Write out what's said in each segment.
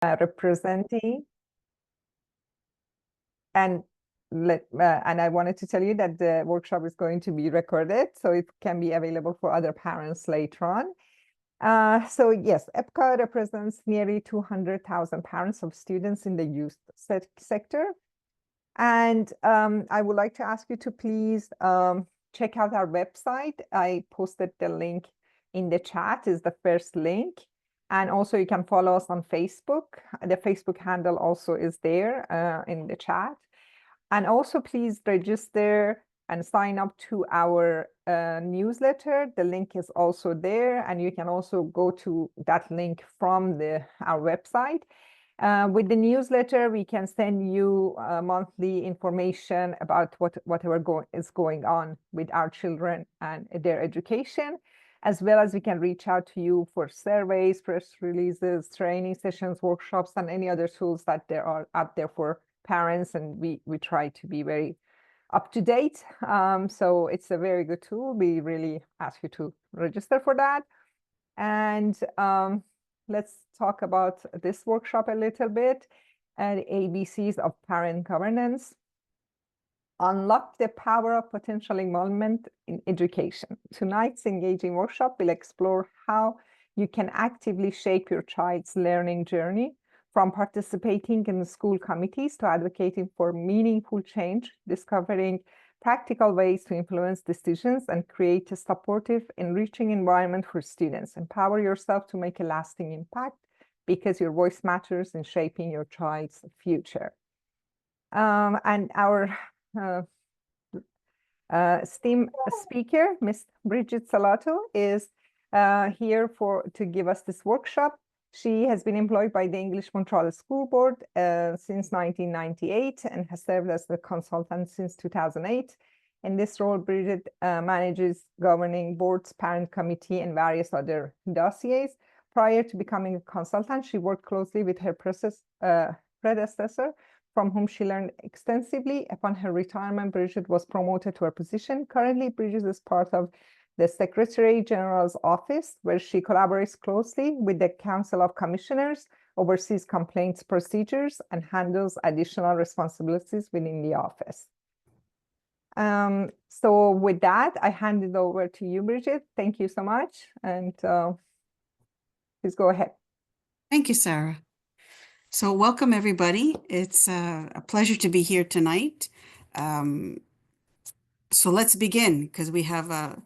representing. And I wanted to tell you that the workshop is going to be recorded, so it can be available for other parents later on. So yes, EPCA represents nearly 200,000 parents of students in the youth sector. And I would like to ask you to please check out our website. I posted the link in the chat, is the first link. And also you can follow us on Facebook. The Facebook handle also is there in the chat. And also please register and sign up to our newsletter. The link is also there, and you can also go to that link from our website. With the newsletter, we can send you monthly information about whatever is going on with our children and their education, as well as we can reach out to you for surveys, press releases, training sessions, workshops, and any other tools that there are out there for parents. And we try to be very up to date. So it's a very good tool. We really ask you to register for that. And let's talk about this workshop a little bit. The ABCs of parent governance. Unlock the power of potential involvement in education. Tonight's engaging workshop will explore how you can actively shape your child's learning journey, from participating in school committees to advocating for meaningful change, discovering practical ways to influence decisions and create a supportive, enriching environment for students. Empower yourself to make a lasting impact because your voice matters in shaping your child's future. And our esteemed speaker, Ms. Bridget Salato, is here to give us this workshop. She has been employed by the English Montreal School Board since 1998 and has served as the consultant since 2008. In this role, Bridget manages governing boards, parent committee, and various other dossiers. Prior to becoming a consultant, she worked closely with her predecessor, from whom she learned extensively. Upon her retirement, Bridget was promoted to her position. Currently, Bridget is part of the Secretary General's office, where she collaborates closely with the Council of Commissioners, oversees complaints procedures, and handles additional responsibilities within the office. So with that, I hand it over to you, Bridget. Thank you so much. And please go ahead. Thank you, Sarah. So welcome, everybody. It's a pleasure to be here tonight. So let's begin, because we have a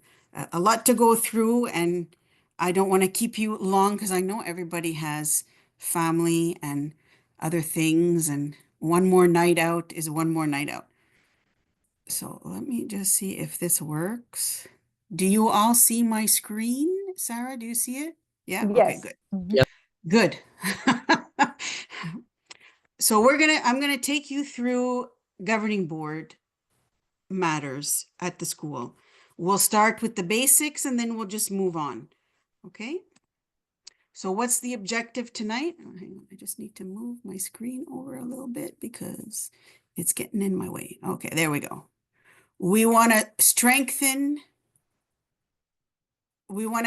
lot to go through, and I don't want to keep you long because I know everybody has family and other things, and one more night out is one more night out. So let me just see if this works. Do you all see my screen? Sarah, do you see it? Yeah? Yes. Okay, good. Mm-hmm. Yep. Good. So I'm gonna take you through governing board matters at the school. We'll start with the basics and then we'll just move on. Okay. So what's the objective tonight? Oh, hang on, I just need to move my screen over a little bit because it's getting in my way. Okay, there we go. We want to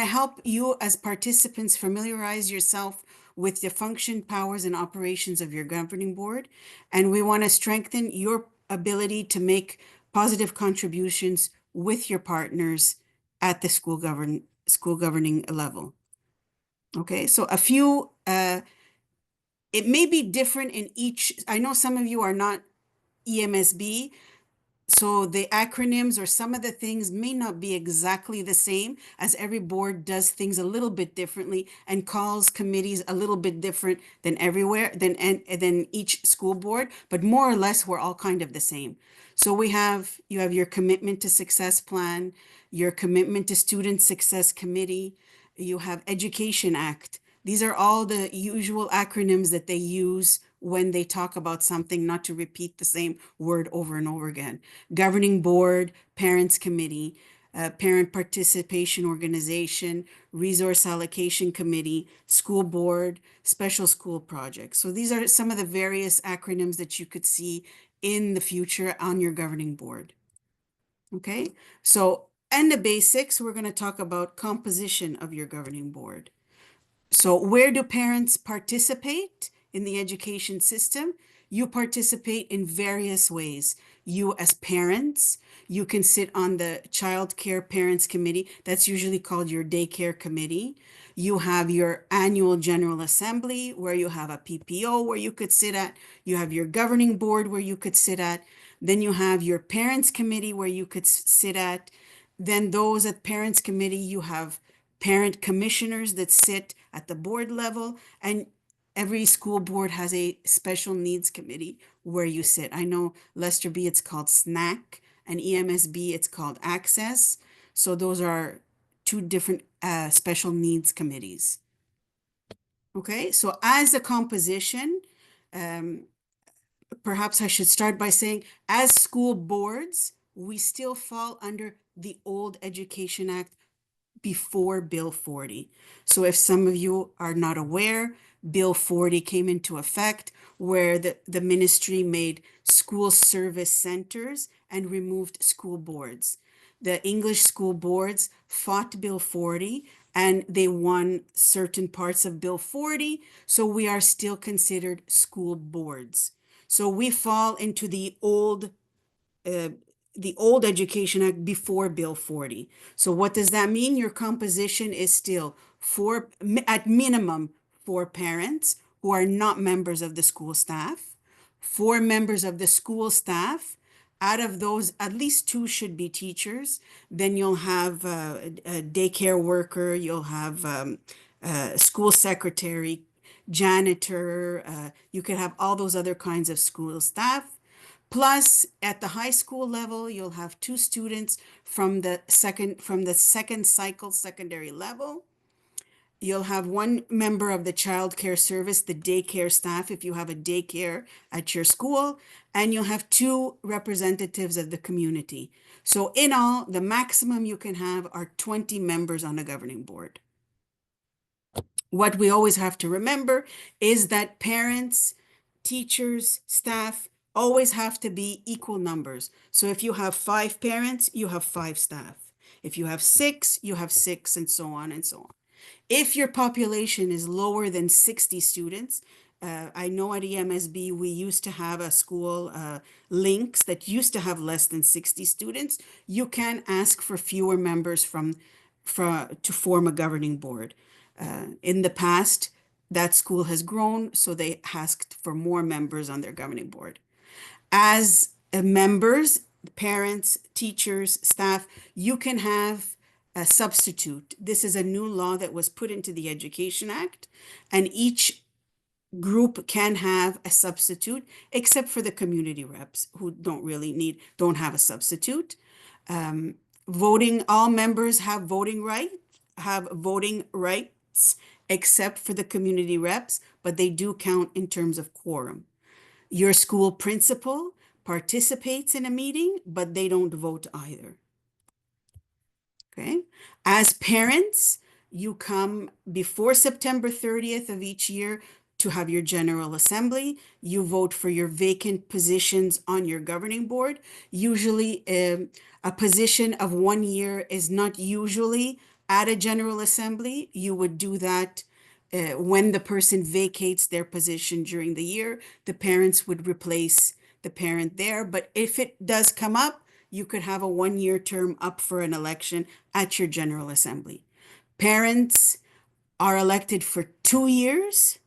help you as participants familiarize yourself with the function, powers, and operations of your governing board. And we want to strengthen your ability to make positive contributions with your partners at the school governing level. Okay, so a few, it may be different in each. I know some of you are not EMSB, so the acronyms or some of the things may not be exactly the same, as every board does things a little bit differently and calls committees a little bit different than than each school board, but more or less we're all kind of the same. So you have your commitment to success plan, your commitment to student success committee, you have Education Act. These are all the usual acronyms that they use when they talk about something, not to repeat the same word over and over again. Governing board, parents committee, parent participation organization, resource allocation committee, school board, special school projects. So these are some of the various acronyms that you could see in the future on your governing board. Okay, so and the basics, we're going to talk about composition of your governing board. So where do parents participate in the education system, you participate in various ways. You, as parents, you can sit on the child care parents committee. That's usually called your daycare committee. You have your annual general assembly where you have a PPO where you could sit at. You have your governing board where you could sit at. Then you have your parents committee where you could sit at. Then those at parents committee, you have parent commissioners that sit at the board level, and every school board has a special needs committee where you sit. I know Lester B, it's called SNAC, and EMSB, it's called Access. So those are two different special needs committees. Okay, so as a composition, perhaps I should start by saying, as school boards, we still fall under the old Education Act before Bill 40. So if some of you are not aware, Bill 40 came into effect where the ministry made school service centers and removed school boards. The English school boards fought Bill 40 and they won certain parts of Bill 40. So we are still considered school boards. So we fall into uh, the old Education Act before Bill 40. So what does that mean? Your composition is still at minimum, 4 parents who are not members of the school staff, 4 members of the school staff. Out of those, at least 2 should be teachers. Then you'll have a daycare worker, you'll have a school secretary, janitor, you could have all those other kinds of school staff. Plus, at the high school level, you'll have 2 students from the second cycle secondary level. You'll have 1 member of the child care service, the daycare staff, if you have a daycare at your school, and you'll have 2 representatives of the community. So in all, the maximum you can have are 20 members on a governing board. What we always have to remember is that parents, teachers, staff always have to be equal numbers. So if you have 5 parents, you have 5 staff. If you have 6, you have 6, and so on and so on. If your population is lower than 60 students, I know at EMSB we used to have a school, links, that used to have less than 60 students. You can ask for fewer members to form a governing board. In the past, that school has grown, so they asked for more members on their governing board. As members, parents, teachers, staff, you can have a substitute. This is a new law that was put into the Education Act, and each group can have a substitute, except for the community reps who don't have a substitute. All members have voting rights, except for the community reps, but they do count in terms of quorum. Your school principal participates in a meeting, but they don't vote either. Okay. As parents, you come before September 30th of each year to have your general assembly. You vote for your vacant positions on your governing board. Usually a position of 1 year is not usually at a general assembly. You would do that when the person vacates their position during the year. The parents would replace the parent there. But if it does come up, you could have a 1-year term up for an election at your general assembly. Parents are elected for 2 years.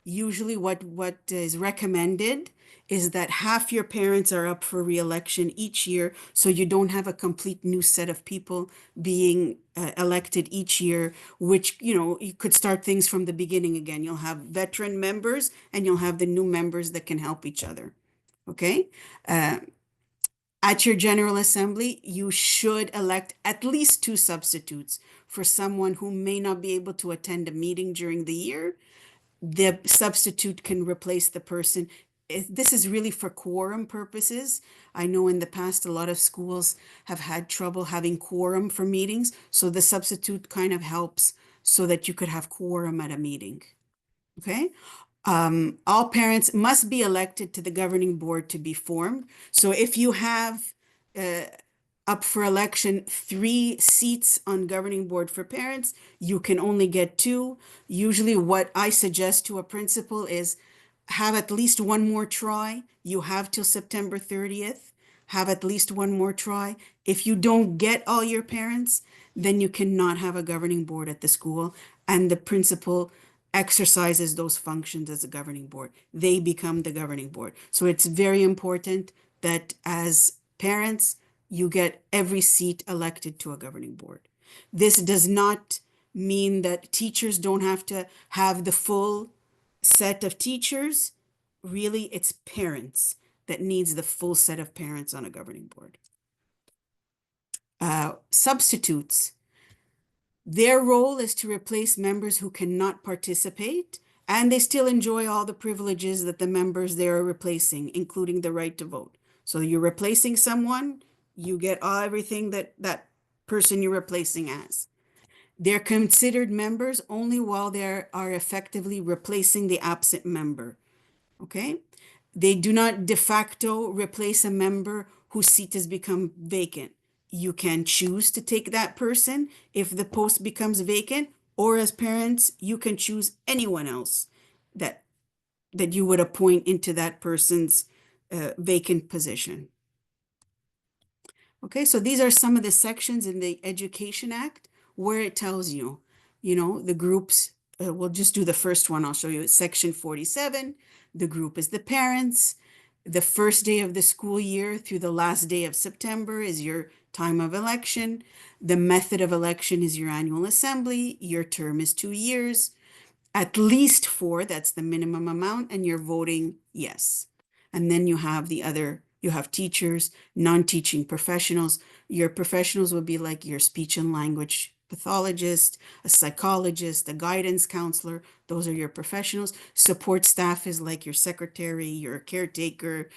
Usually what is recommended is that half your parents are up for re-election each year, so you don't have a complete new set of people being elected each year, which, you could start things from the beginning again. You'll have veteran members and you'll have the new members that can help each other. Okay? At your General Assembly, you should elect at least 2 substitutes for someone who may not be able to attend a meeting during the year. The substitute can replace the person. This is really for quorum purposes. I know in the past, a lot of schools have had trouble having quorum for meetings. So the substitute kind of helps so that you could have quorum at a meeting. Okay. All parents must be elected to the governing board to be formed. So if you have up for election 3 seats on governing board for parents, you can only get 2. Usually what I suggest to a principal is have at least one more try. You have till September 30th. Have at least one more try. If you don't get all your parents, then you cannot have a governing board at the school, and the principal exercises those functions as a governing board. They become the governing board. So it's very important that as parents, you get every seat elected to a governing board. This does not mean that teachers don't have to have the full set of teachers. Really, it's parents that needs the full set of parents on a governing board. Substitutes. Their role is to replace members who cannot participate, and they still enjoy all the privileges that the members they are replacing, including the right to vote. So you're replacing someone, you get everything that that person you're replacing has. They're considered members only while they are effectively replacing the absent member. Okay? They do not de facto replace a member whose seat has become vacant. You can choose to take that person if the post becomes vacant, or as parents, you can choose anyone else that you would appoint into that person's vacant position. Okay, so these are some of the sections in the Education Act where it tells you, the groups. We'll just do the first one. I'll show you section 47. The group is the parents. The first day of the school year through the last day of September is your time of election. The method of election is your annual assembly. Your term is 2 years. At least 4, that's the minimum amount, and you're voting yes. And then you have you have teachers, non-teaching professionals. Your professionals would be like your speech and language pathologist, a psychologist, a guidance counselor. Those are your professionals. Support staff is like your secretary, your caretaker.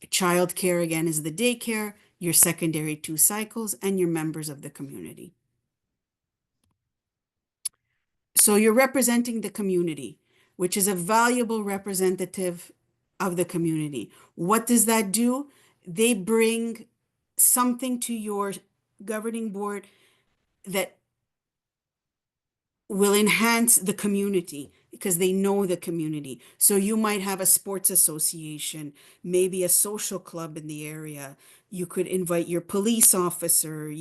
Child care, again, is the daycare, your secondary 2 cycles, and your members of the community. So you're representing the community, which is a valuable representative of the community. What does that do? They bring something to your governing board that will enhance the community because they know the community. So you might have a sports association, maybe a social club in the area. You could invite your police officer,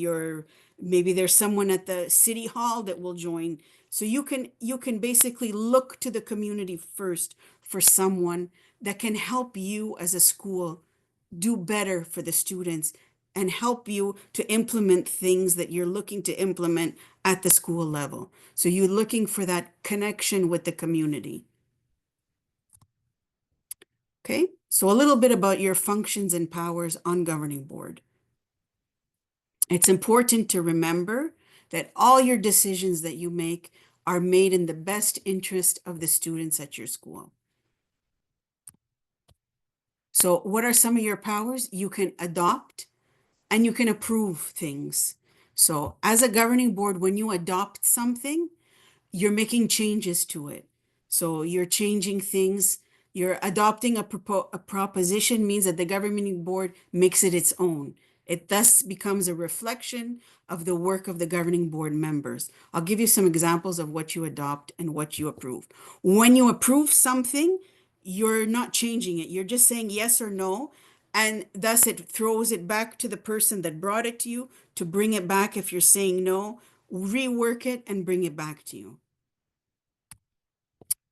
maybe there's someone at the city hall that will join. So you can basically look to the community first for someone that can help you as a school do better for the students and help you to implement things that you're looking to implement at the school level. So you're looking for that connection with the community. Okay, so a little bit about your functions and powers on governing board. It's important to remember that all your decisions that you make are made in the best interest of the students at your school. So what are some of your powers? You can adopt and you can approve things. So as a governing board, when you adopt something, you're making changes to it. So you're changing things. You're adopting a proposition means that the governing board makes it its own. It thus becomes a reflection of the work of the governing board members. I'll give you some examples of what you adopt and what you approve. When you approve something, you're not changing it. You're just saying yes or no. And thus it throws it back to the person that brought it to you to bring it back if you're saying no, rework it and bring it back to you.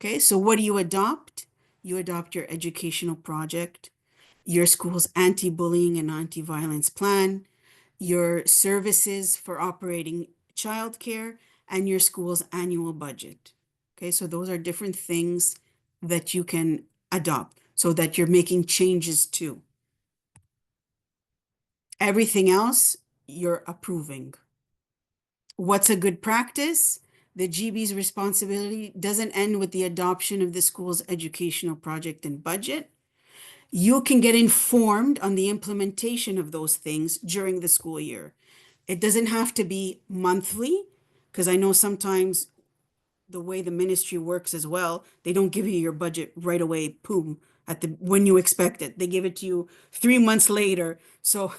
Okay, so what do you adopt? You adopt your educational project, your school's anti-bullying and anti-violence plan, your services for operating childcare, and your school's annual budget. Okay, so those are different things that you can adopt so that you're making changes to. Everything else, you're approving. What's a good practice? The GB's responsibility doesn't end with the adoption of the school's educational project and budget. You can get informed on the implementation of those things during the school year. It doesn't have to be monthly, because I know sometimes the way the ministry works as well, they don't give you your budget right away, boom, when you expect it. They give it to you 3 months later. So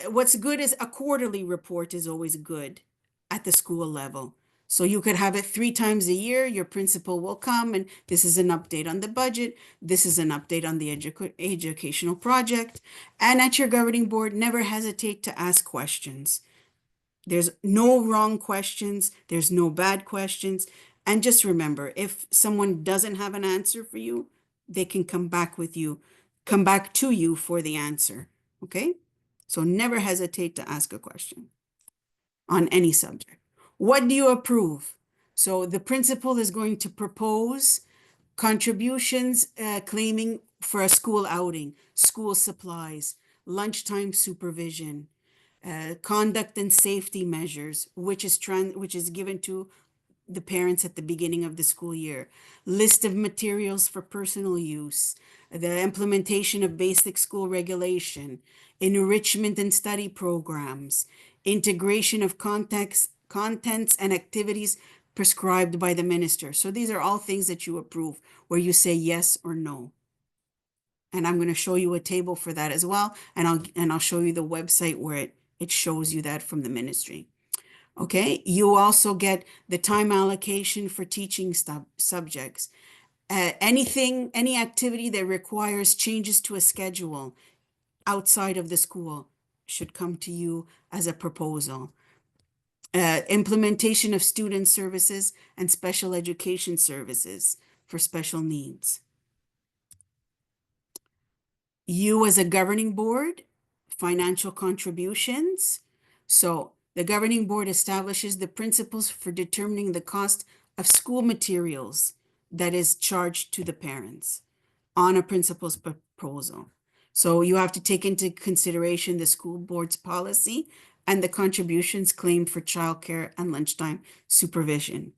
what's good is a quarterly report is always good at the school level. So you could have it 3 times a year. Your principal will come and this is an update on the budget. This is an update on the educational project. And at your governing board, never hesitate to ask questions. There's no wrong questions. There's no bad questions. And just remember, if someone doesn't have an answer for you, they can come back to you for the answer. Okay? So never hesitate to ask a question on any subject. What do you approve? So the principal is going to propose contributions claiming for a school outing, school supplies, lunchtime supervision, conduct and safety measures, which is given to the parents at the beginning of the school year, list of materials for personal use, the implementation of basic school regulation, enrichment and study programs, integration of contents and activities prescribed by the minister. So these are all things that you approve, where you say yes or no. And I'm going to show you a table for that as well. And I'll show you the website where it shows you that from the ministry. Okay, you also get the time allocation for teaching subjects. Any activity that requires changes to a schedule outside of the school should come to you as a proposal. Implementation of student services and special education services for special needs. You as a governing board, financial contributions. So the governing board establishes the principles for determining the cost of school materials that is charged to the parents on a principal's proposal. So you have to take into consideration the school board's policy and the contributions claimed for childcare and lunchtime supervision.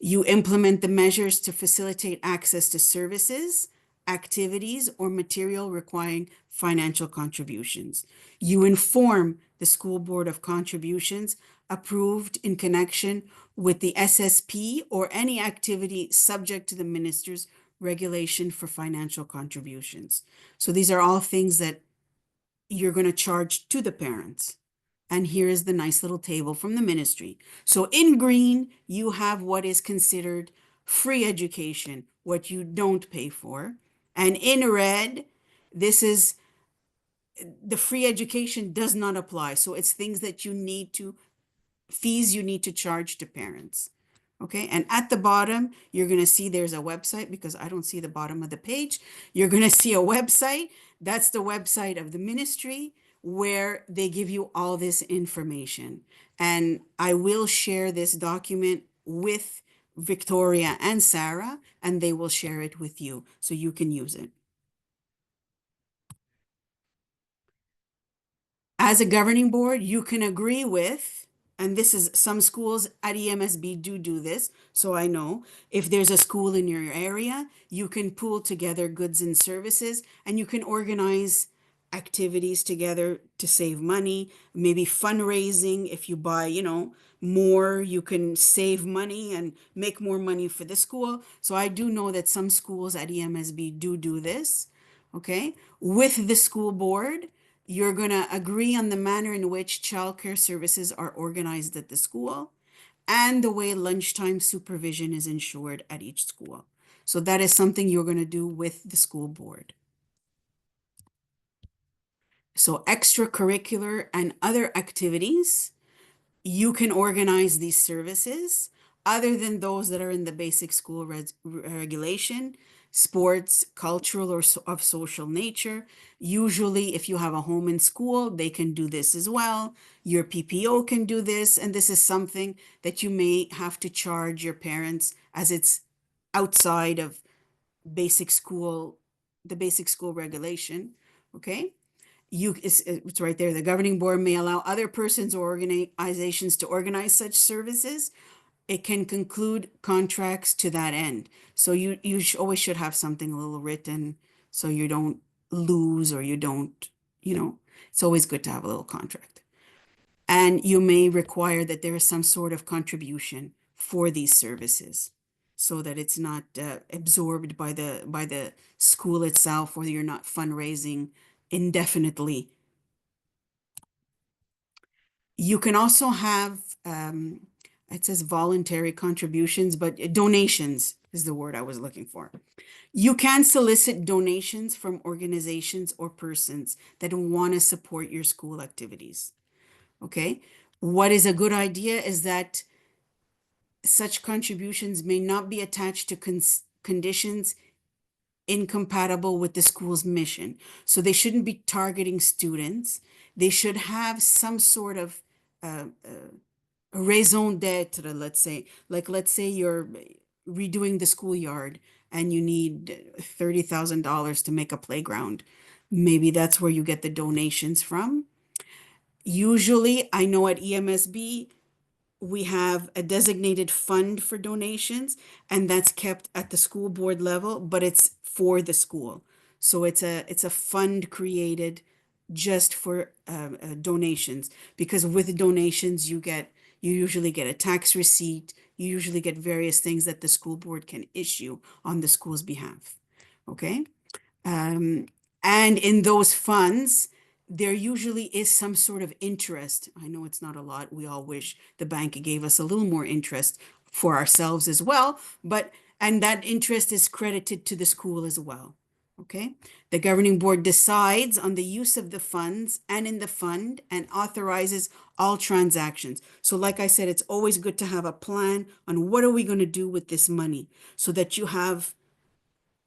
You implement the measures to facilitate access to services, activities, or material requiring financial contributions. You inform the school board of contributions approved in connection with the SSP or any activity subject to the minister's regulation for financial contributions. So these are all things that you're going to charge to the parents. And here is the nice little table from the ministry. So in green, you have what is considered free education, what you don't pay for. And in red, this is the free education does not apply. So it's things that fees you need to charge to parents. Okay, and at the bottom, you're going to see there's a website, because I don't see the bottom of the page. You're going to see a website. That's the website of the ministry, where they give you all this information. And I will share this document with Victoria and Sarah, and they will share it with you so you can use it. As a governing board, you can agree with, and this is some schools at EMSB do this, so I know, if there's a school in your area, you can pool together goods and services, and you can organize activities together to save money, maybe fundraising. If you buy, more, you can save money and make more money for the school. So I do know that some schools at EMSB do this, okay? With the school board, you're going to agree on the manner in which childcare services are organized at the school and the way lunchtime supervision is ensured at each school. So that is something you're going to do with the school board. So extracurricular and other activities, you can organize these services other than those that are in the basic school regulation, sports, cultural, or of social nature. Usually, if you have a home in school, they can do this as well. Your PPO can do this, and this is something that you may have to charge your parents, as it's outside of basic school, the basic school regulation, okay? It's right there. The governing board may allow other persons or organizations to organize such services. It can conclude contracts to that end. So you always should have something a little written, so you don't lose, or you don't, it's always good to have a little contract. And you may require that there is some sort of contribution for these services, so that it's not absorbed by the school itself, or you're not fundraising indefinitely. You can also have it says voluntary contributions, but donations is the word I was looking for. You can solicit donations from organizations or persons that want to support your school activities. Okay. What is a good idea is that such contributions may not be attached to conditions incompatible with the school's mission. So they shouldn't be targeting students. They should have some sort of raison d'etre, let's say. Like, let's say you're redoing the schoolyard and you need $30,000 to make a playground. Maybe that's where you get the donations from. Usually, I know at EMSB, we have a designated fund for donations, and that's kept at the school board level, but it's for the school. So it's a fund created just for donations, because with donations you usually get a tax receipt, you usually get various things that the school board can issue on the school's behalf. Okay. And in those funds, there usually is some sort of interest. I know it's not a lot. We all wish the bank gave us a little more interest for ourselves as well, and that interest is credited to the school as well. Okay. The governing board decides on the use of the funds and in the fund and authorizes all transactions. So like I said, it's always good to have a plan on what are we going to do with this money so that you have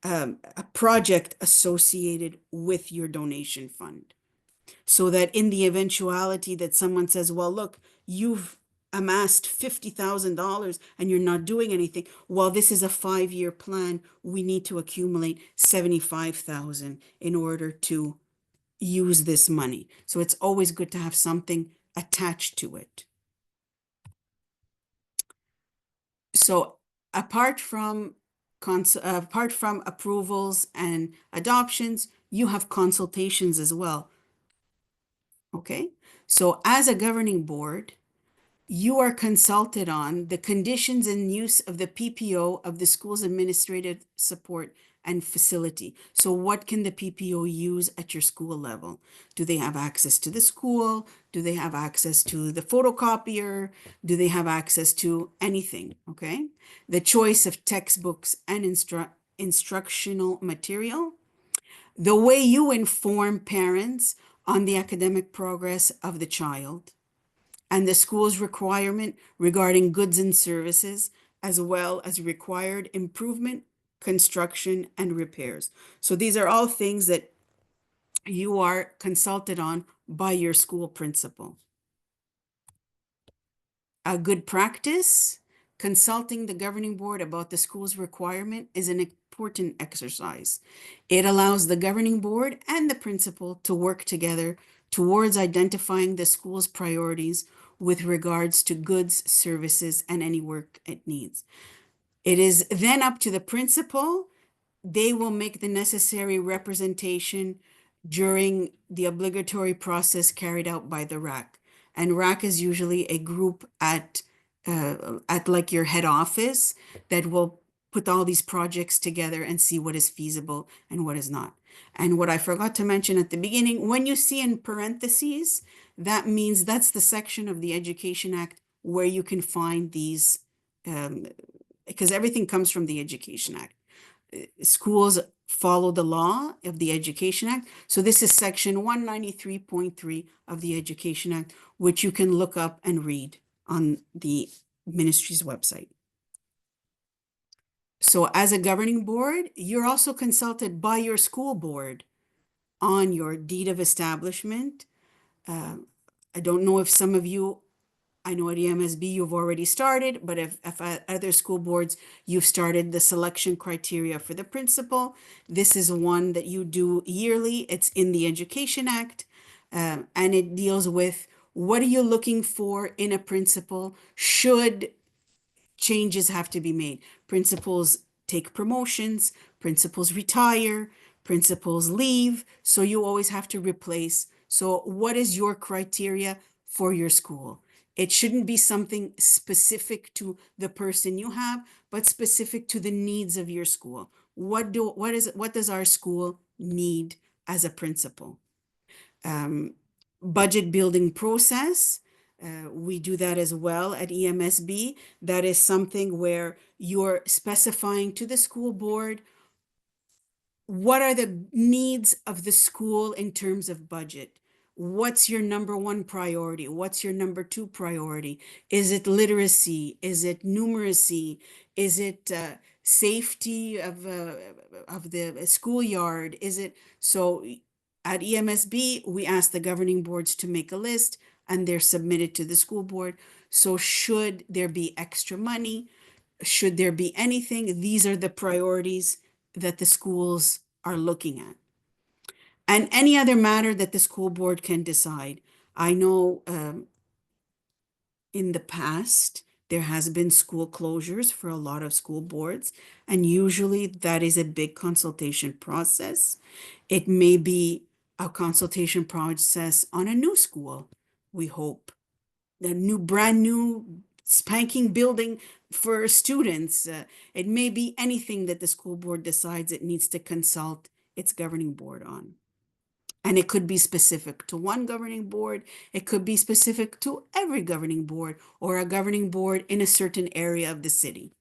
a project associated with your donation fund, so that in the eventuality that someone says, well, look, you've amassed $50,000 and you're not doing anything. Well, this is a 5-year plan. We need to accumulate 75,000 in order to use this money. So it's always good to have something attached to it. So apart from approvals and adoptions, you have consultations as well. Okay, so as a governing board, you are consulted on the conditions and use of the PPO of the school's administrative support and facility. So what can the PPO use at your school level? Do they have access to the school? Do they have access to the photocopier? Do they have access to anything? Okay. The choice of textbooks and instructional material. The way you inform parents on the academic progress of the child, and the school's requirement regarding goods and services, as well as required improvement, construction, and repairs. So these are all things that you are consulted on by your school principal. A good practice, consulting the governing board about the school's requirement is an important exercise. It allows the governing board and the principal to work together towards identifying the school's priorities with regards to goods, services, and any work it needs. It is then up to the principal. They will make the necessary representation during the obligatory process carried out by the RAC. And RAC is usually a group at like your head office that will put all these projects together and see what is feasible and what is not. And what I forgot to mention at the beginning, when you see in parentheses, that means that's the section of the Education Act where you can find these, because everything comes from the Education Act. Schools follow the law of the Education Act. So this is section 193.3 of the Education Act, which you can look up and read on the ministry's website. So as a governing board, you're also consulted by your school board on your deed of establishment. I don't know if some of you, I know at EMSB you've already started, but if at other school boards you've started the selection criteria for the principal, this is one that you do yearly. It's in the Education Act, and it deals with what are you looking for in a principal should changes have to be made. Principals take promotions, principals retire, principals leave, so you always have to replace. So what is your criteria for your school? It shouldn't be something specific to the person you have, but specific to the needs of your school. What does our school need as a principal? Budget building process. We do that as well at EMSB. That is something where you're specifying to the school board what are the needs of the school in terms of budget. What's your number one priority? What's your number two priority? Is it literacy? Is it numeracy? Is it safety of the schoolyard? Is it so? At EMSB, we ask the governing boards to make a list, and they're submitted to the school board. So should there be extra money? Should there be anything? These are the priorities that the schools are looking at. And any other matter that the school board can decide. I know in the past, there has been school closures for a lot of school boards, and usually that is a big consultation process. It may be a consultation process on a new school, we hope. A brand new spanking building for students. It may be anything that the school board decides it needs to consult its governing board on. And it could be specific to one governing board. It could be specific to every governing board or a governing board in a certain area of the city.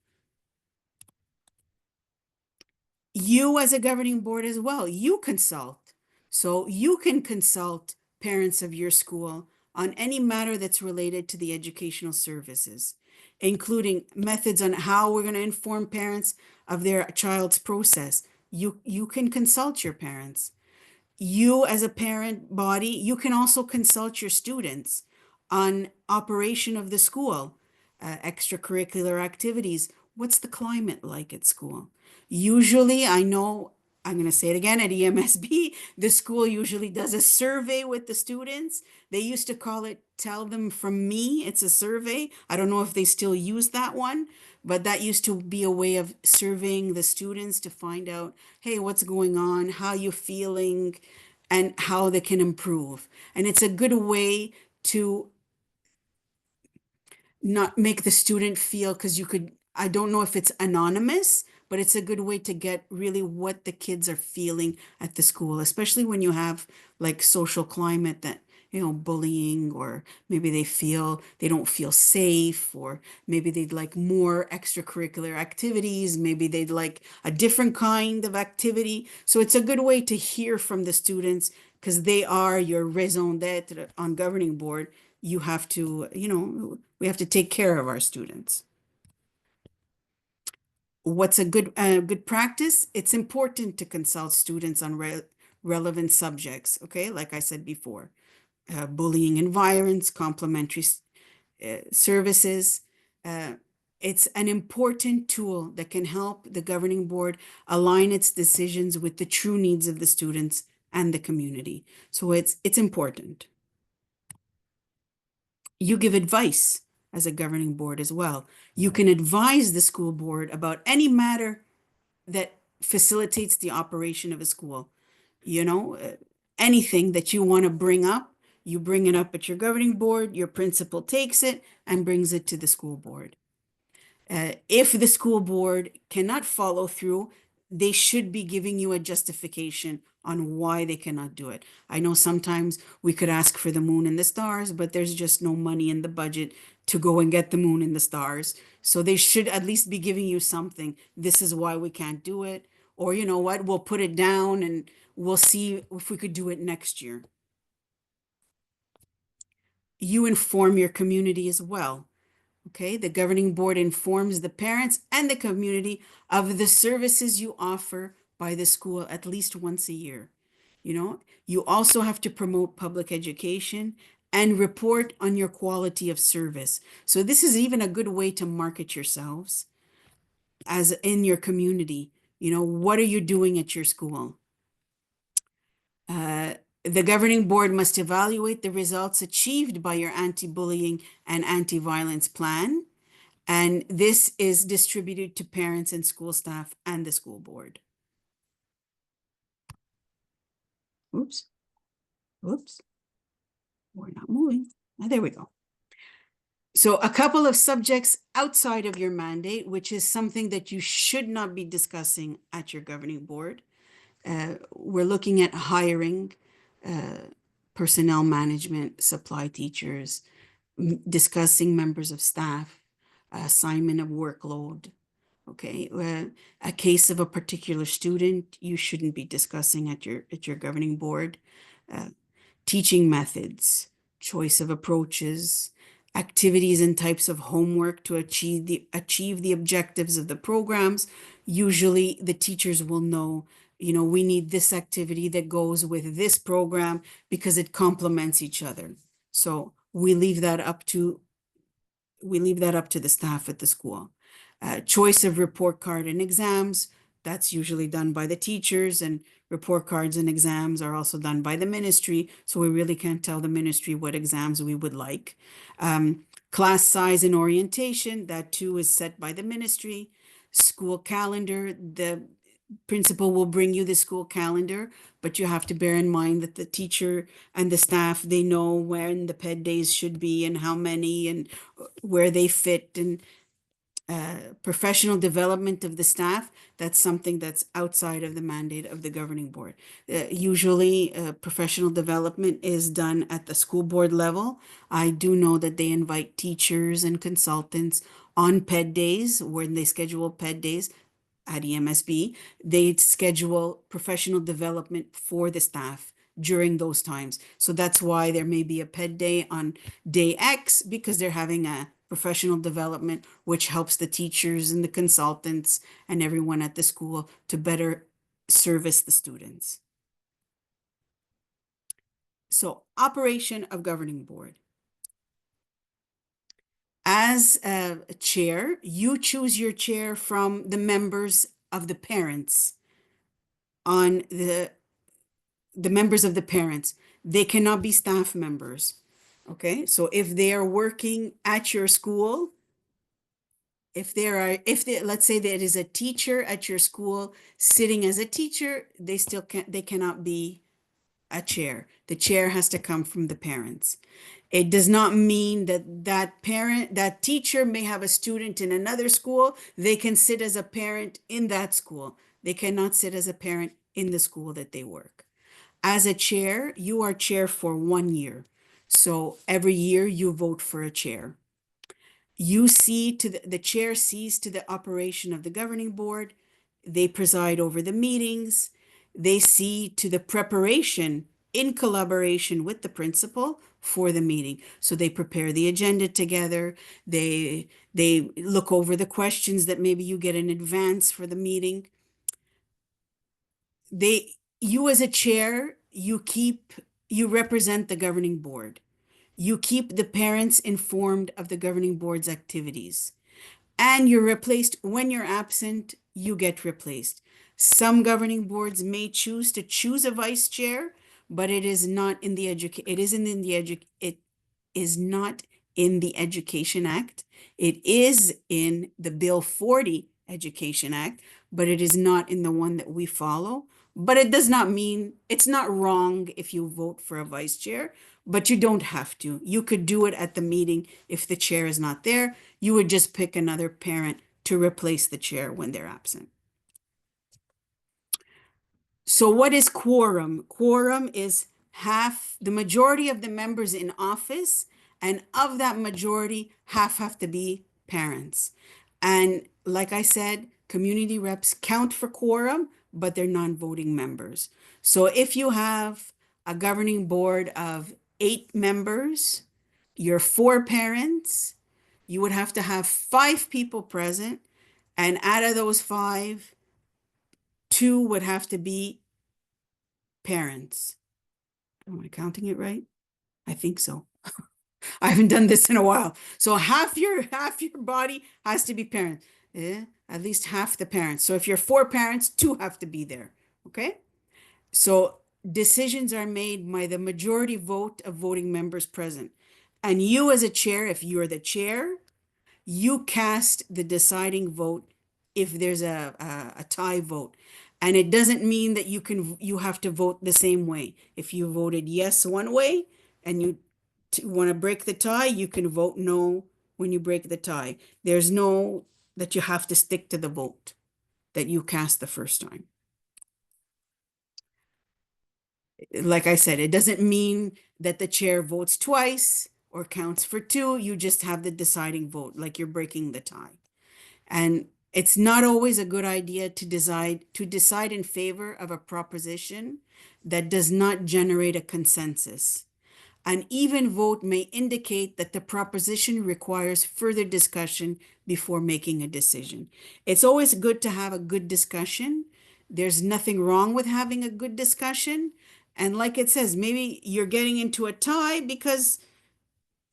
You as a governing board as well, you consult. So you can consult parents of your school on any matter that's related to the educational services, including methods on how we're going to inform parents of their child's process. You can consult your parents. You as a parent body, you can also consult your students on operation of the school, extracurricular activities. What's the climate like at school? Usually, I know, I'm going to say it again, at EMSB, the school usually does a survey with the students. They used to call it Tell Them From Me. It's a survey. I don't know if they still use that one, but that used to be a way of surveying the students to find out, hey, what's going on, how you feeling, and how they can improve. And it's a good way to not make the student feel, because you could, I don't know if it's anonymous, but it's a good way to get really what the kids are feeling at the school, especially when you have like social climate that, bullying, or maybe they don't feel safe, or maybe they'd like more extracurricular activities, maybe they'd like a different kind of activity. So it's a good way to hear from the students, because they are your raison d'etre on governing board. You have to, we have to take care of our students. What's a good practice? It's important to consult students on relevant subjects, okay? Like I said before, bullying and violence, complementary services. It's an important tool that can help the governing board align its decisions with the true needs of the students and the community. So it's important. You give advice as a governing board as well. You can advise the school board about any matter that facilitates the operation of a school. Anything that you want to bring up, you bring it up at your governing board, your principal takes it and brings it to the school board. If the school board cannot follow through, they should be giving you a justification on why they cannot do it. I know sometimes we could ask for the moon and the stars, but there's just no money in the budget to go and get the moon and the stars. So they should at least be giving you something. This is why we can't do it. Or you know what, we'll put it down and we'll see if we could do it next year. You inform your community as well. Okay, the governing board informs the parents and the community of the services you offer by the school at least once a year. You also have to promote public education and report on your quality of service. So this is even a good way to market yourselves as in your community. What are you doing at your school? The governing board must evaluate the results achieved by your anti-bullying and anti-violence plan. And this is distributed to parents and school staff and the school board. Oops. We're not moving. There we go. So a couple of subjects outside of your mandate, which is something that you should not be discussing at your governing board. We're looking at hiring, personnel management, supply teachers, discussing members of staff, assignment of workload. Okay, a case of a particular student, you shouldn't be discussing at your governing board. Teaching methods, choice of approaches, activities and types of homework to achieve the objectives of the programs. Usually the teachers will know, we need this activity that goes with this program because it complements each other. So we leave that up to the staff at the school. Choice of report card and exams, that's usually done by the teachers, and report cards and exams are also done by the ministry. So we really can't tell the ministry what exams we would like. Class size and orientation, that too is set by the ministry. School calendar, the principal will bring you the school calendar, but you have to bear in mind that the teacher and the staff, they know when the ped days should be and how many and where they fit. And professional development of the staff, that's something that's outside of the mandate of the governing board. Usually professional development is done at the school board level. I do know that they invite teachers and consultants on ped days, when they schedule ped days at EMSB, they schedule professional development for the staff during those times. So that's why there may be a ped day on day X, because they're having a professional development, which helps the teachers and the consultants and everyone at the school to better service the students. So operation of governing board. As a chair, you choose your chair from the members of the parents on the members of the parents. They cannot be staff members. Okay, so if they are working at your school, if let's say there is a teacher at your school sitting as a teacher, they cannot be a chair. The chair has to come from the parents. It does not mean that teacher may have a student in another school. They can sit as a parent in that school. They cannot sit as a parent in the school that they work. As a chair, you are chair for 1 year. So every year you vote for a chair. You see to the chair sees to the operation of the governing board. They preside over the meetings. They see to the preparation in collaboration with the principal for the meeting. So they prepare the agenda together. They look over the questions that maybe you get in advance for the meeting. You as a chair, you represent the governing board. You keep the parents informed of the governing board's activities. And you're replaced when you're absent, you get replaced. Some governing boards may choose a vice chair, but it is not in the Education Act. It is in the Bill 40 Education Act, but it is not in the one that we follow. But it does not mean it's not wrong if you vote for a vice chair, but you don't have to. You could do it at the meeting if the chair is not there. You would just pick another parent to replace the chair when they're absent. So what is quorum? Quorum is the majority of the members in office, and of that majority, half have to be parents. And like I said, community reps count for quorum, but they're non-voting members. So if you have a governing board of 8 members, you're 4 parents, you would have to have 5 people present, and out of those 5, 2 would have to be parents. Am I counting it right? I think so. I haven't done this in a while. So half your body has to be parents. At least half the parents. So if you're 4 parents, 2 have to be there. Okay? So decisions are made by the majority vote of voting members present. And you as a chair, if you're the chair, you cast the deciding vote if there's a tie vote. And it doesn't mean that you have to vote the same way. If you voted yes one way and you want to break the tie, you can vote no when you break the tie. There's no that you have to stick to the vote that you cast the first time. Like I said, it doesn't mean that the chair votes twice or counts for two, you just have the deciding vote, like you're breaking the tie. And it's not always a good idea to decide in favor of a proposition that does not generate a consensus. An even vote may indicate that the proposition requires further discussion before making a decision. It's always good to have a good discussion. There's nothing wrong with having a good discussion. And like it says, maybe you're getting into a tie because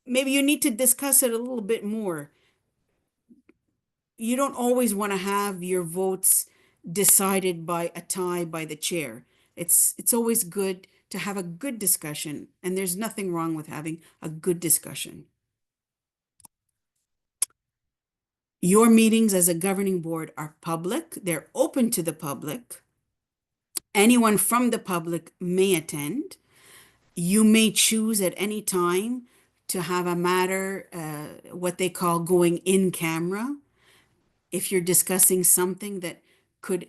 maybe you need to discuss it a little bit more. You don't always want to have your votes decided by a tie by the chair. It's always good to have a good discussion, and there's nothing wrong with having a good discussion. Your meetings as a governing board are public. They're open to the public. Anyone from the public may attend. You may choose at any time to have a matter, what they call going in camera. If you're discussing something that could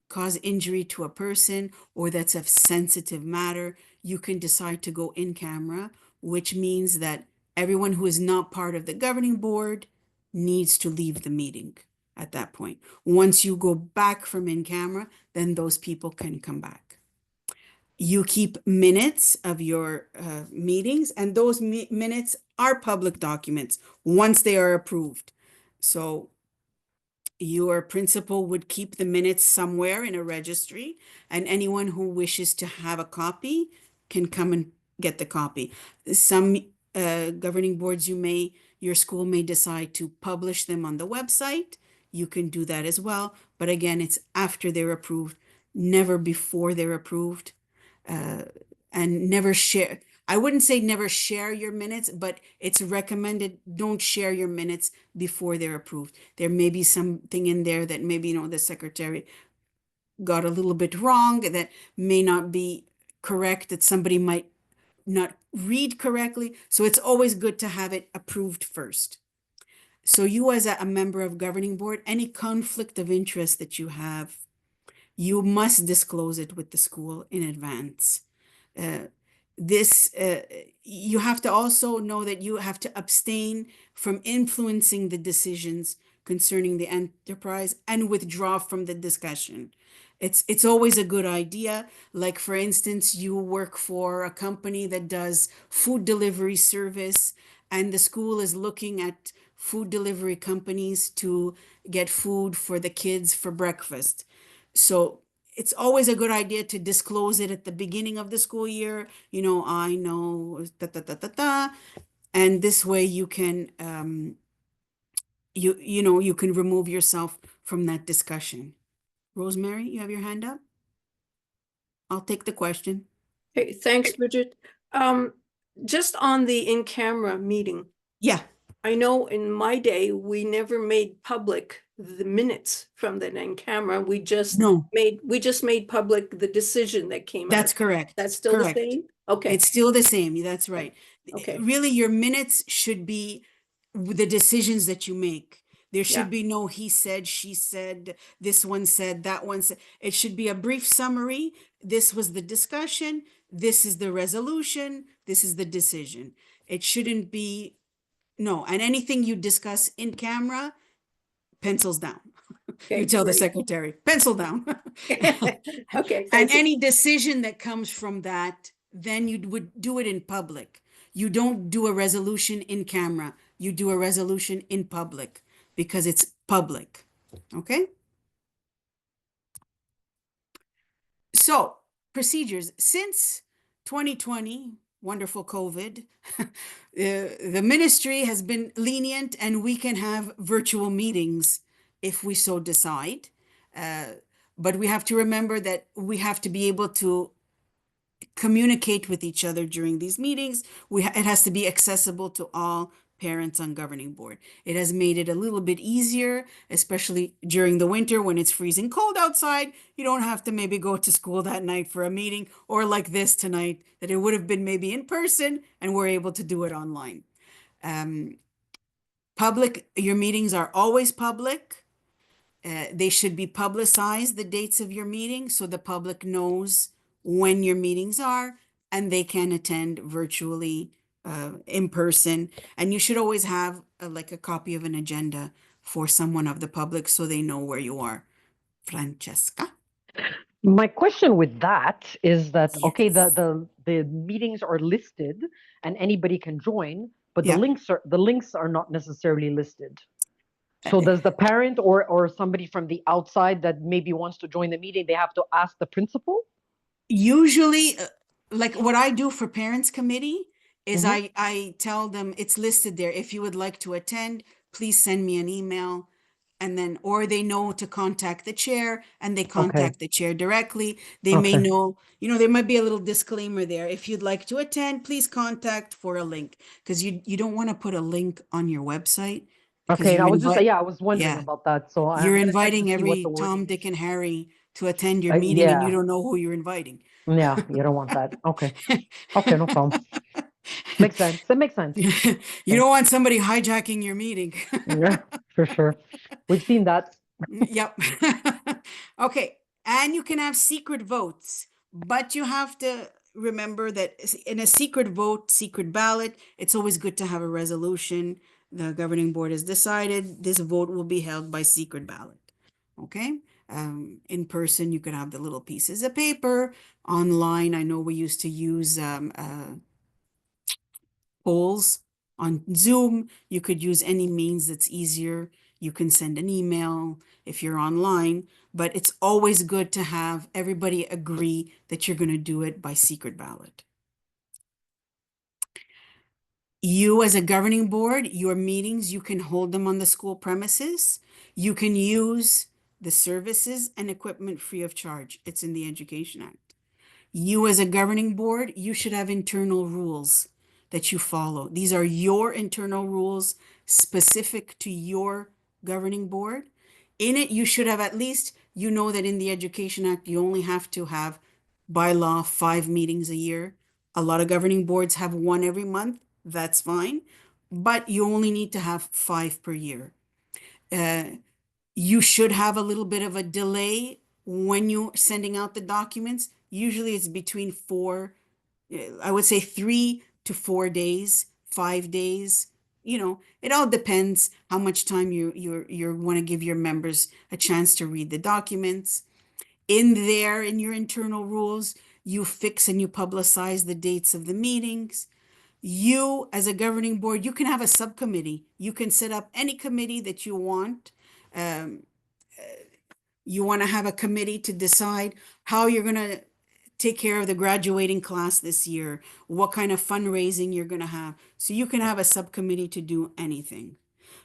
cause injury to a person or that's a sensitive matter, you can decide to go in camera, which means that everyone who is not part of the governing board needs to leave the meeting at that point. Once you go back from in camera, then those people can come back. You keep minutes of your meetings, and those minutes are public documents once they are approved. So your principal would keep the minutes somewhere in a registry, and anyone who wishes to have a copy can come and get the copy. Some governing boards, your school may decide to publish them on the website. You can do that as well. But again, it's after they're approved, never before they're approved. And never share. I wouldn't say never share your minutes, but it's recommended don't share your minutes before they're approved. There may be something in there that maybe, the secretary got a little bit wrong, that may not be correct, that somebody might not read correctly. So it's always good to have it approved first. So you as a member of governing board, any conflict of interest that you have, you must disclose it with the school in advance. You have to also know that you have to abstain from influencing the decisions concerning the enterprise and withdraw from the discussion. It's always a good idea. Like, for instance, you work for a company that does food delivery service, and the school is looking at food delivery companies to get food for the kids for breakfast. So it's always a good idea to disclose it at the beginning of the school year. I know, and this way you can, you can remove yourself from that discussion. Rosemary, you have your hand up? I'll take the question. Hey, thanks, Bridget. Just on the in-camera meeting, Yeah, I know in my day, we never made public the minutes from the in-camera. We just no, made public the decision that came out. that's correct. That's still the Correct. same? Okay, It's still the same. That's right. okay. Really, your minutes should be the decisions that you make. There should Yeah. be no he said, she said, this one said, that one said. It should be a brief summary. This was the discussion. This is the resolution. This is the decision. It shouldn't be, no. And anything you discuss in camera, pencils down. Okay, You tell the great. secretary, pencil down. Okay, And thank you. any decision that comes from that, then you would do it in public. You don't do a resolution in camera. You do a resolution in public because it's public. Okay? So, procedures. Since 2020, wonderful COVID, the ministry has been lenient and we can have virtual meetings if we so decide. But we have to remember that we have to be able to communicate with each other during these meetings. It has to be accessible to all parents on governing board. It has made it a little bit easier, especially during the winter when it's freezing cold outside. You don't have to maybe go to school that night for a meeting, or like this tonight, that it would have been maybe in person and we're able to do it online. Your meetings are always public. They should be publicized, the dates of your meeting, so the public knows when your meetings are and they can attend virtually in person. And you should always have like a copy of an agenda for someone of the public so they know where you are. Francesca? My question with that is that, okay, Yes. the meetings are listed and anybody can join, but Yeah. the links are not necessarily listed. Uh, So does the parent or somebody from the outside that maybe wants to join the meeting, they have to ask the principal? Usually, like what I do for parents committee is Mhm. I tell them it's listed there. If you would like to attend, please send me an email. And then, or they know to contact the chair and they Okay. contact the chair directly. They may Okay. know, there might be a little disclaimer there. If you'd like to attend, please contact for a link. Because you don't want to put a link on your website because Okay. you're I was wondering yeah, about that. So you're I'm gonna check to inviting see what the every Tom, wording Dick, is. and Harry to attend your meeting and you Yeah. don't know who you're inviting. Yeah. You don't want that. Okay. Okay. No problem. Makes sense. That makes sense. You Okay. don't want somebody hijacking your meeting. Yeah, for sure. We've seen that. Yep. Okay. And you can have secret votes, but you have to remember that in a secret vote, secret ballot, it's always good to have a resolution. The governing board has decided this vote will be held by secret ballot. Okay. In person, you could have the little pieces of paper. Online, I know we used to use polls on Zoom. You could use any means that's easier. You can send an email if you're online, but it's always good to have everybody agree that you're going to do it by secret ballot. You, as a governing board, your meetings, you can hold them on the school premises. You can use the services and equipment free of charge. It's in the Education Act. You, as a governing board, you should have internal rules that you follow. These are your internal rules specific to your governing board. In it, you should have at least, that in the Education Act, you only have to have by law 5 meetings a year. A lot of governing boards have one every month. That's fine. But you only need to have 5 per year. You should have a little bit of a delay when you're sending out the documents. Usually it's between I would say 3 to 4 days, 5 days. It all depends how much time you want to give your members a chance to read the documents. In your internal rules, you fix and you publicize the dates of the meetings. You, as a governing board, you can have a subcommittee. You can set up any committee that you want. You want to have a committee to decide how you're going to take care of the graduating class this year, what kind of fundraising you're going to have. So you can have a subcommittee to do anything.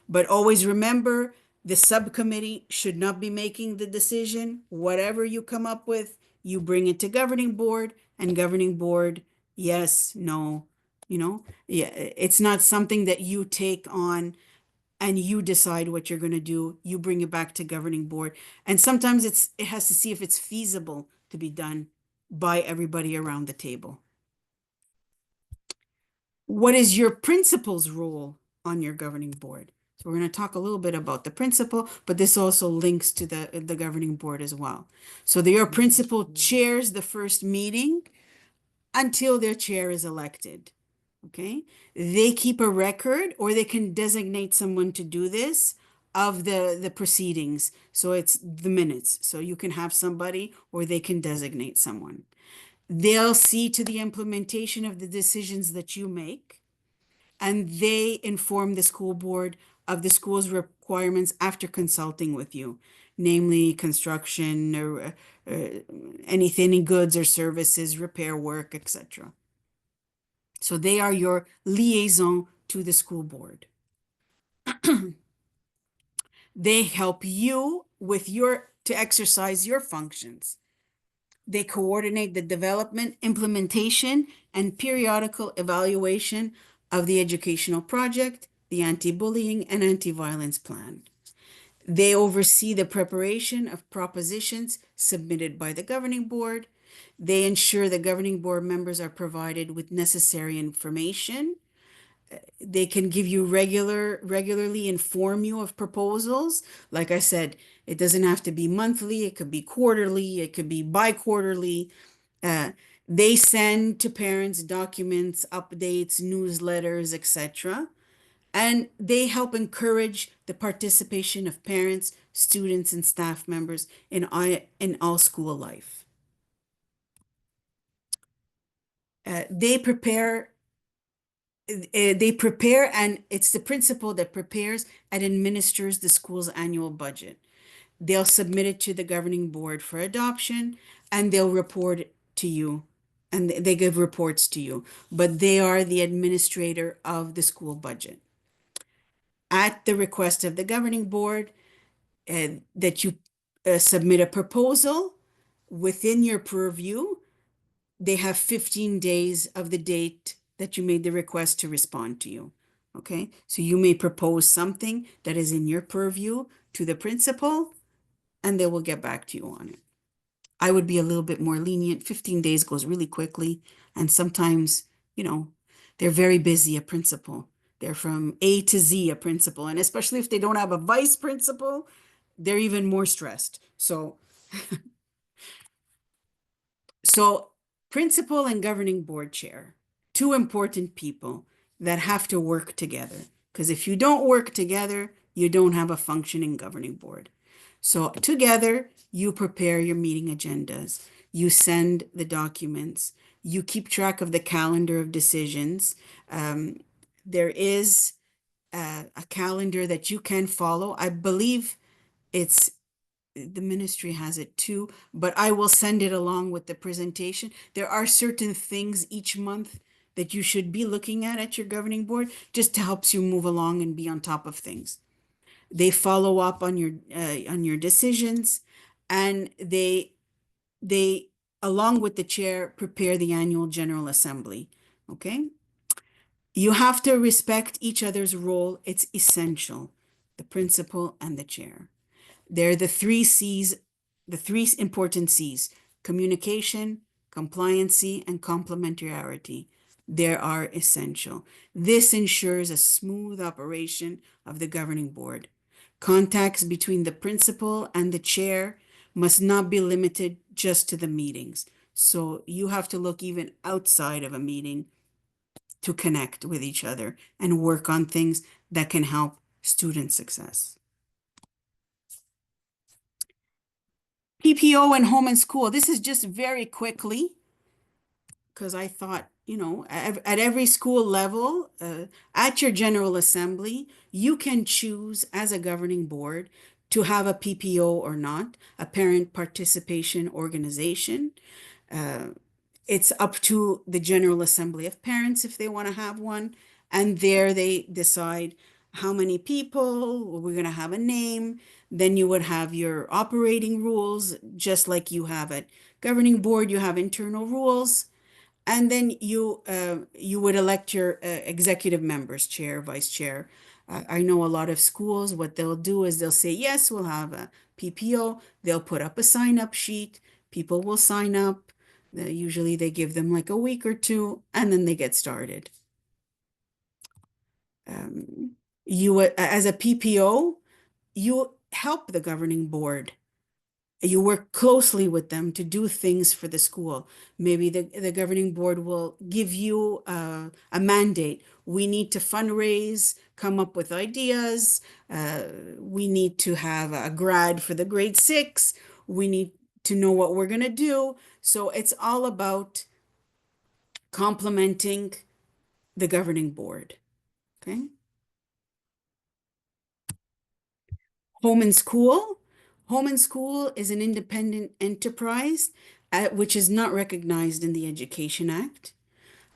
But always remember, the subcommittee should not be making the decision. Whatever you come up with, you bring it to governing board, and governing board, yes, no, yeah, it's not something that you take on and you decide what you're going to do. You bring it back to governing board. And sometimes it has to see if it's feasible to be done by everybody around the table. What is your principal's role on your governing board? So we're going to talk a little bit about the principal, but this also links to the governing board as well. So your principal chairs the first meeting until their chair is elected. Okay. They keep a record, or they can designate someone to do this, of the proceedings. So it's the minutes. So you can have somebody, or they can designate someone. They'll see to the implementation of the decisions that you make, and they inform the school board of the school's requirements after consulting with you, namely construction or anything, goods or services, repair work, etc. So they are your liaison to the school board. They help you with to exercise your functions. They coordinate the development, implementation, and periodical evaluation of the educational project, the anti-bullying and anti-violence plan. They oversee the preparation of propositions submitted by the governing board. They ensure the governing board members are provided with necessary information. They can give you regularly inform you of proposals. Like I said, it doesn't have to be monthly. It could be quarterly. It could be bi-quarterly. They send to parents documents, updates, newsletters, etc. And they help encourage the participation of parents, students, and staff members in all school life. They prepare, and it's the principal that prepares and administers the school's annual budget. They'll submit it to the governing board for adoption, and they'll report it to you, and they give reports to you, but they are the administrator of the school budget. At the request of the governing board, that you submit a proposal within your purview. They have 15 days of the date that you made the request to respond to you. Okay, so you may propose something that is in your purview to the principal, and they will get back to you on it. I would be a little bit more lenient. 15 days goes really quickly. And sometimes, you know, they're very busy, a principal. They're from A to Z, a principal. And especially if they don't have a vice principal, they're even more stressed. So principal and governing board chair, two important people that have to work together. Because if you don't work together, you don't have a functioning governing board. So together, you prepare your meeting agendas, you send the documents, you keep track of the calendar of decisions. There is a calendar that you can follow. I believe the ministry has it too, but I will send it along with the presentation. There are certain things each month that you should be looking at your governing board, just to help you move along and be on top of things. They follow up on your decisions, and they along with the chair prepare the annual general assembly. Okay, you have to respect each other's role. It's essential. The principal and the chair. They're the three C's, the three important C's: communication, compliancy, and complementarity. They are essential. This ensures a smooth operation of the governing board. Contacts between the principal and the chair must not be limited just to the meetings. So you have to look even outside of a meeting to connect with each other and work on things that can help student success. PPO and home and school. This is just very quickly, because I thought, you know, at every school level, at your General Assembly, you can choose as a governing board to have a PPO or not, a parent participation organization. It's up to the General Assembly of Parents if they want to have one. And there they decide how many people, we're going to have a name. Then you would have your operating rules, just like you have at governing board, you have internal rules. And then you would elect your executive members, chair, vice chair. I know a lot of schools, what they'll do is they'll say, yes, we'll have a PPO. They'll put up a sign-up sheet. People will sign up. Usually they give them like a week or two, and then they get started. You, as a PPO, you help the governing board. You work closely with them to do things for the school. Maybe the governing board will give you a mandate. We need to fundraise, come up with ideas. We need to have a grad for the grade 6. We need to know what we're going to do. So it's all about complementing the governing board. Okay. Home and school. Home and school is an independent enterprise which is not recognized in the Education Act.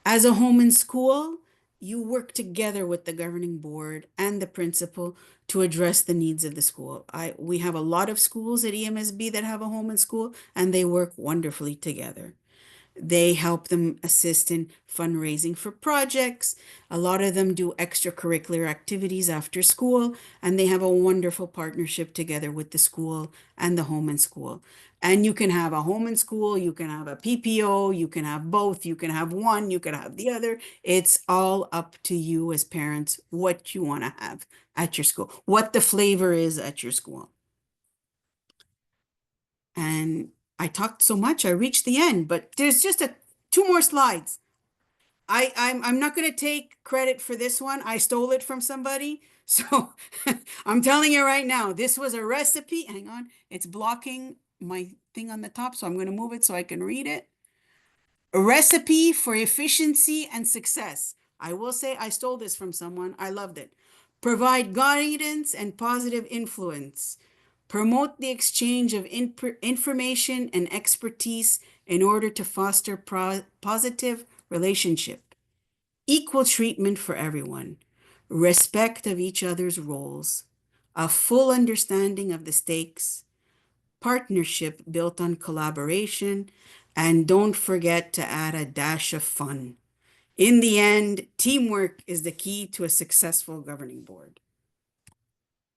As a home and school, you work together with the governing board and the principal to address the needs of the school. We have a lot of schools at EMSB that have a home and school, and they work wonderfully together. They help them assist in fundraising for projects. A lot of them do extracurricular activities after school, and they have a wonderful partnership together with the school and the home and school. And you can have a home and school, you can have a PPO, you can have both, you can have one, you can have the other. It's all up to you as parents what you want to have at your school, what the flavor is at your school. And I talked so much, I reached the end, but there's just two more slides. I'm not going to take credit for this one. I stole it from somebody. So I'm telling you right now, this was a recipe. Hang on. It's blocking my thing on the top. So I'm going to move it so I can read it. A recipe for efficiency and success. I will say I stole this from someone. I loved it. Provide guidance and positive influence. Promote the exchange of information and expertise in order to foster positive relationship. Equal treatment for everyone, respect of each other's roles, a full understanding of the stakes, partnership built on collaboration, and don't forget to add a dash of fun. In the end, teamwork is the key to a successful governing board.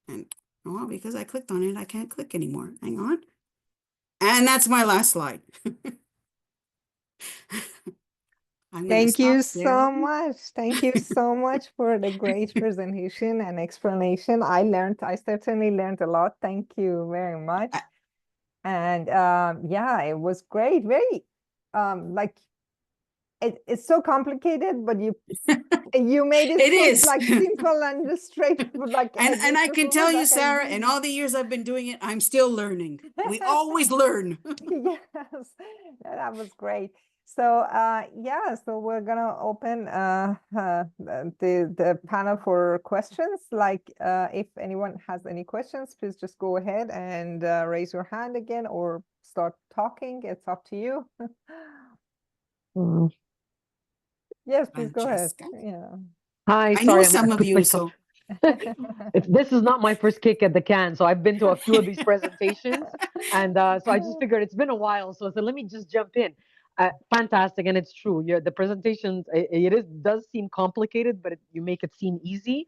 And oh, because I clicked on it, I can't click anymore. Hang on. And that's my last slide. I'm going to Thank you stop so there. much. Thank you so much for the great presentation and explanation. I certainly learned a lot. Thank you very much. Uh, And yeah, it was great. Very like it's so complicated, but you made it It so is. like simple and straight, like And I can tell you, like Sarah, in all the years I've been doing it, I'm still learning. We always learn. Yes, that was great. So yeah, so we're gonna open the panel for questions. Like if anyone has any questions, please just go ahead and raise your hand again or start talking. It's up to you. Mm. Yes, please go ahead. Francesca. Yeah. Hi, I know sorry, some I of put you, myself. so This is not my first kick at the can, so I've been to a few of these presentations, and so I just figured it's been a while, so I said let me just jump in. Fantastic, and it's true. The presentations does seem complicated, but you make it seem easy.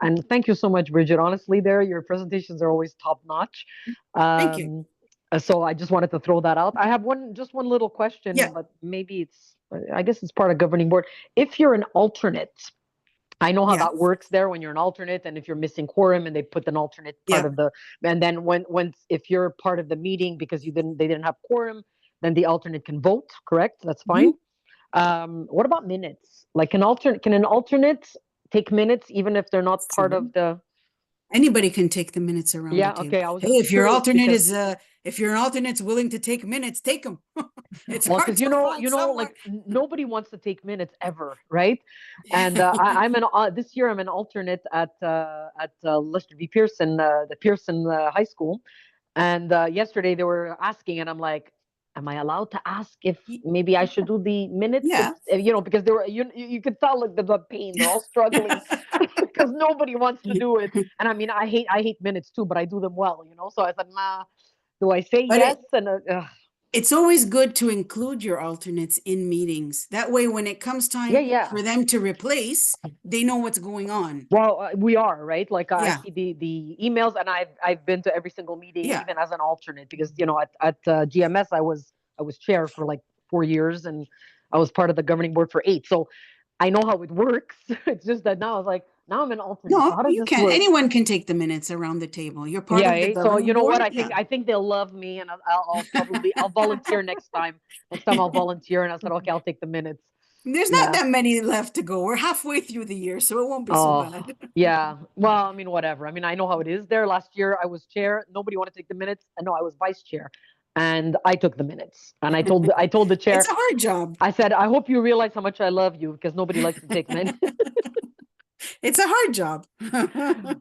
And thank you so much, Bridget. Honestly, your presentations are always top notch. thank you. So I just wanted to throw that out. I have just one little question, Yeah. but maybe I guess it's part of governing board. If you're an alternate, I know how Yeah. that works there when you're an alternate, and if you're missing quorum and they put an alternate part Yeah. of and then if you're part of the meeting because they didn't have quorum, then the alternate can vote, correct? That's fine. What about minutes? Like can an alternate take minutes even if they're not part of the? Anybody can take the minutes around the table. Okay, I was Hey, just if your curious alternate because if your alternate's willing to take minutes, take them. It's well, hard because to find someone. like nobody wants to take minutes ever, right? And I'm this year I'm an alternate at Lester V. Pearson, the Pearson High School, and yesterday they were asking, and I'm like, am I allowed to ask if maybe I should do the minutes? Yeah. Because they were you could tell like the pain, they're all struggling because nobody wants to do it. And I mean, I hate minutes too, but I do them well, So I said, nah. Do I say But yes? it's always good to include your alternates in meetings. That way, when it comes time for them to replace, they know what's going on. Well, we are, right? Like I Yeah. see the emails, and I've been to every single meeting, Yeah. even as an alternate, because at GMS I was chair for like 4 years, and I was part of the governing board for 8. So I know how it works. It's just that now I was like, now I'm an alternate. So No, how does you this can. work? Anyone can take the minutes around the table. You're part of the So governing you know what? board. I think they'll love me, and I'll probably I'll volunteer next time. Next time I'll volunteer, and I said, okay, I'll take the minutes. There's not that many left to go. We're halfway through the year, so it won't be so bad. Yeah. Well, I mean, whatever. I mean, I know how it is there. Last year I was chair. Nobody wanted to take the minutes. And no, I was vice chair. And I took the minutes. And I told the chair, It's a hard job. I said, I hope you realize how much I love you because nobody likes to take minutes. It's a hard job.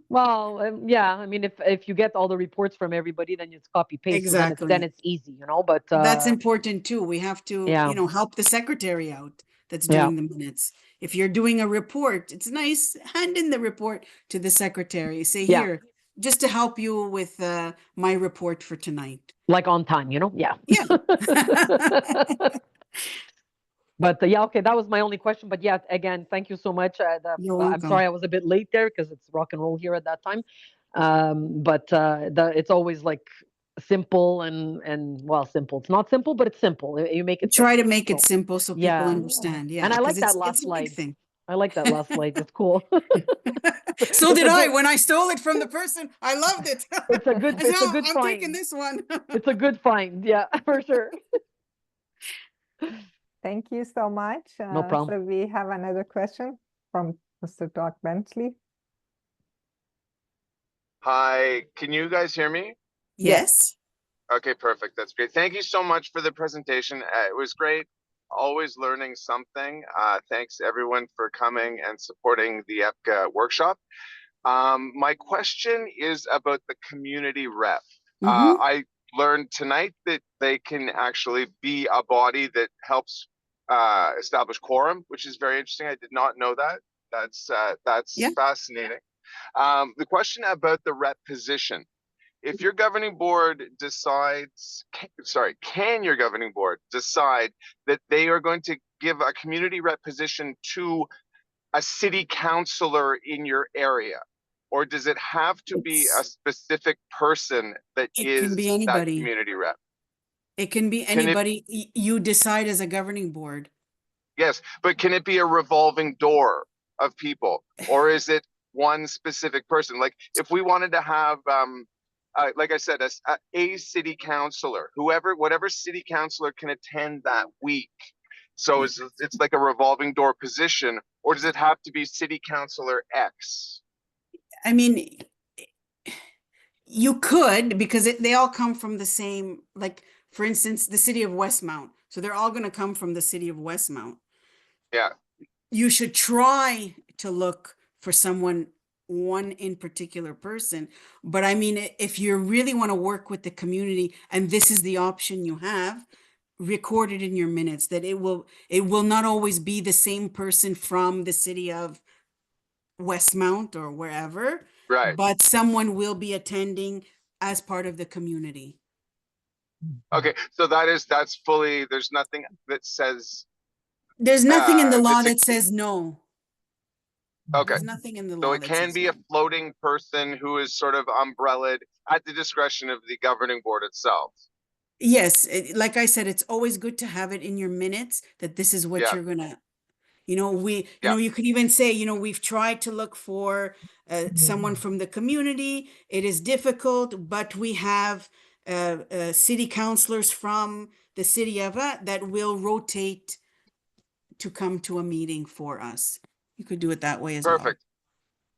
Well, yeah. I mean, if you get all the reports from everybody, then it's copy paste. Exactly. So then it's easy, But that's important too. We have to, help the secretary out that's doing the minutes. If you're doing a report, it's nice, hand in the report to the secretary. Say, here, just to help you with my report for tonight. Like on time, Yeah. Yeah. But okay, that was my only question. But yeah, again, thank you so much. You're welcome. I'm sorry I was a bit late there because it's rock and roll here at that time. But it's always like simple and well, simple. It's not simple, but it's simple. You make it try simple. to make it simple so people understand. Yeah, and I like that last it's a slide. big thing. I like that last slide. It's cool. So It's did a I. good- When I stole it from the person, I loved it. It's a good, I said, it's a "Oh, good I'm taking find. this one. It's a good find. Yeah, for sure. Thank you so much. No problem. So we have another question from Mr. Doc Bentley. Hi, can you guys hear me? Yes. Okay, perfect. That's great. Thank you so much for the presentation. It was great. Always learning something. Thanks everyone for coming and supporting the EPCA workshop. My question is about the community rep. Mhm. I learned tonight that they can actually be a body that helps establish quorum, which is very interesting. I did not know that. That's Yeah. fascinating. The question about the rep position. If your governing board decides, can your governing board decide that they are going to give a community rep position to a city councillor in your area? Or does it have to be a It's- specific person that It can be is that anybody. community rep? It can be Can it- anybody you decide as a governing board. Yes, but can it be a revolving door of people? Or is it one specific person? Like if we wanted to have, like I said, a city councillor, whatever city councillor can attend that week. So it's like a revolving door position, or does it have to be city councillor X? I mean, you could, because they all come from the same, like, for instance, the city of Westmount. So they're all going to come from the city of Westmount. Yeah, You should try to look for someone, one in particular person. But I mean, if you really want to work with the community and this is the option you have, record it in your minutes that it will not always be the same person from the city of Westmount or wherever, right. but someone will be attending as part of the community. Okay, so that's fully, there's nothing that says, There's nothing in the law it's a- that says no. okay. There's nothing in the So law it that can says be no. a floating person who is sort of umbrellaed at the discretion of the governing board itself. Yes, like I said, it's always good to have it in your minutes that this is what Yeah. you're gonna, Yeah. you could even say, we've tried to look for someone from the community. It is difficult, but we have city councilors from the city of that will rotate to come to a meeting for us. You could do it that way as well. Perfect.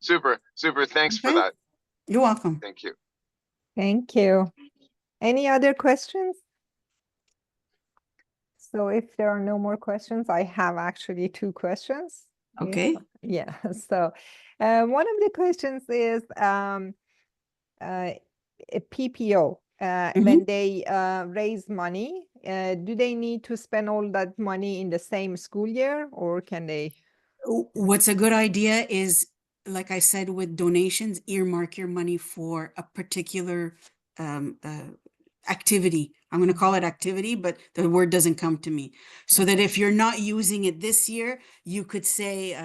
Super. Thanks for Okay. that. You're welcome. Thank you. Thank you. Any other questions? So if there are no more questions, I have actually two questions. Okay. Yeah. So one of the questions is a PPO. When they raise money, do they need to spend all that money in the same school year, or can they? What's a good idea is, like I said, with donations, earmark your money for a particular activity. I'm going to call it activity, but the word doesn't come to me. So that if you're not using it this year, you could say,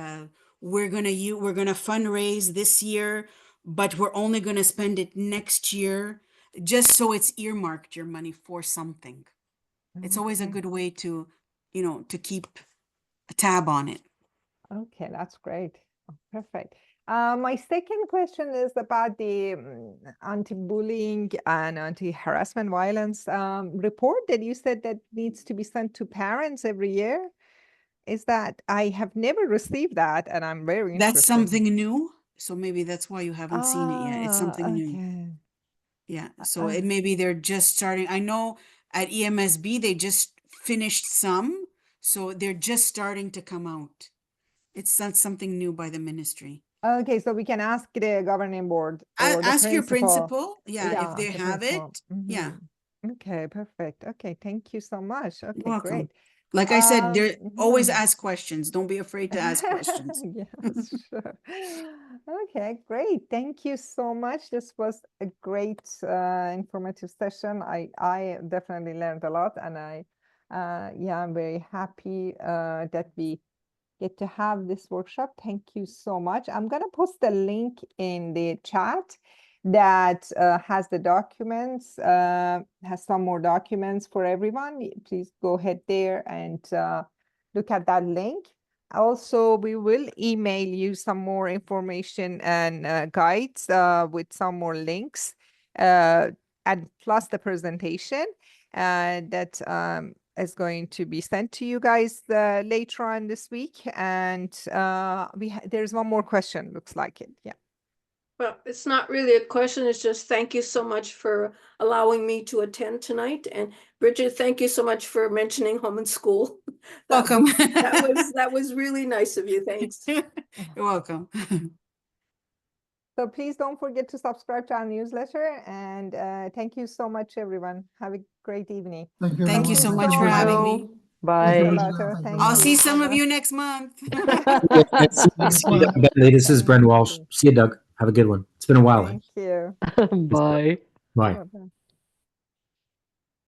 we're going to fundraise this year, but we're only going to spend it next year, just so it's earmarked your money for something. It's always a Okay. good way to, to keep a tab on it. Okay, that's great. Oh, perfect. My second question is about the anti-bullying and anti-harassment violence report that you said that needs to be sent to parents every year. Is that I have never received that, and I'm very interested. That's something new. So maybe that's why you haven't seen it yet. It's something new. Okay. Yeah. So it maybe they're just starting. I know at EMSB they just finished some, so they're just starting to come out. It's not something new by the ministry. Okay, so we can ask the governing board or the Ask your principal. principal. Yeah, if they the have principal. it. Yeah. Okay, perfect. Okay, thank you so much. Okay, You're welcome. great. Like I said, there always mhm. ask questions. Don't be afraid to ask questions. Yes, sure. Okay, great. Thank you so much. This was a great informative session. I definitely learned a lot, and I'm very happy that we get to have this workshop. Thank you so much. I'm gonna post the link in the chat that has the documents, has some more documents for everyone. Please go ahead there and look at that link. Also, we will email you some more information and guides with some more links and plus the presentation that is going to be sent to you guys later on this week. And there's one more question, looks like it. Yeah. Well, it's not really a question. It's just thank you so much for allowing me to attend tonight. And Bridget, thank you so much for mentioning home and school. Welcome. That was really nice of you. Thanks. You're welcome. So please don't forget to subscribe to our newsletter. And thank you so much, everyone. Have a great evening. Thank you. Thank you so much for much. having me. Bye. Roberto, thank I'll you. see some of Bye-bye. you next month. See you, Bentley. This is Bren Walsh. See you, Doug. Have a good one. It's been a while. Thank you. Bye. Bye. Bye-bye.